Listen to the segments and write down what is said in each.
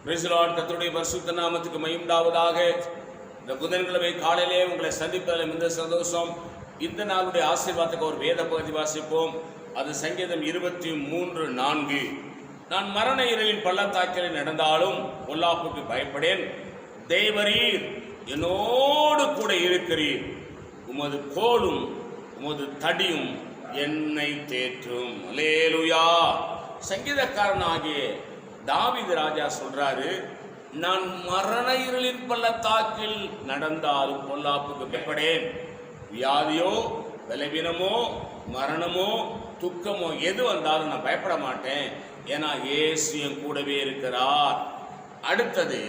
Praise the Lord. கர்த்தருடைய பரிசுத்த நாமத்துக்கு மகிமை உண்டாவதாக. இந்த புதன்கிழமை காலையிலே உங்களை சந்திப்பதில் மிகுந்த சந்தோஷம். இந்த நாளுடைய ஆசீர்வாதத்துக்கு ஒரு வேத பகுதி வாசிப்போம். அது சங்கீதம் 23:4. நான் மரண இருளின் பள்ளத்தாக்கில் நடந்தாலும் பொல்லாப்புக்கு பயப்படேன், தேவரீர் என்னோடு கூட இருக்கிறீர், உமது கோலும் உமது தடியும் என்னை தேற்றும். அல்லேலூயா. சங்கீதக்காரனாகிய தாவீது ராஜா சொல்றாரு, நான் மரண இருளின் பள்ளத்தாக்கில் நடந்தாலும் பொல்லாப்புக்கு பயப்படேன். வியாதியோ பலவீனமோ மரணமோ துக்கமோ எது வந்தாலும் நான் பயப்பட மாட்டேன், ஏன்னா இயேசு என் கூடவே இருக்கிறார். அடுத்தது,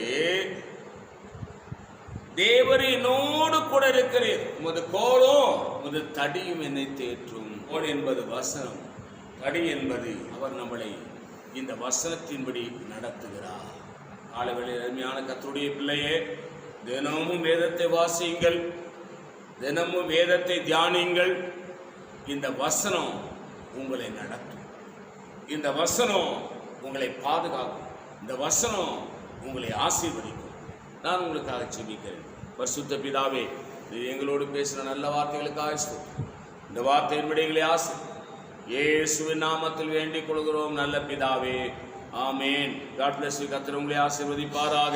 தேவர் என்னோடு கூட இருக்கிறீர், உமது கோலும் உமது தடியும் என்னை தேற்றும். கோல் என்பது வசனம், தடி என்பது அவர் நம்மளை இந்த வசனத்தின்படி நடத்துகிறார். காலவேளையில் அருமையான கர்த்தருடைய பிள்ளையே, தினமும் வேதத்தை வாசியுங்கள், தினமும் வேதத்தை தியானியுங்கள். இந்த வசனம் உங்களை நடத்தும், இந்த வசனம் உங்களை பாதுகாக்கும், இந்த வசனம் உங்களை ஆசீர்வதிக்கும். நான் உங்களுக்காக ஜெபிக்கிறேன். பரிசுத்த பிதாவே, எங்களோடு பேசுகிற நல்ல வார்த்தைகளுக்காக இந்த வார்த்தையின்படி எங்களை இயேசுவின் நாமத்தில் வேண்டிக் கொள்கிறோம் நல்ல பிதாவே, ஆமேன். God bless you. கர்த்தர் உங்களை ஆசீர்வதிப்பாராக.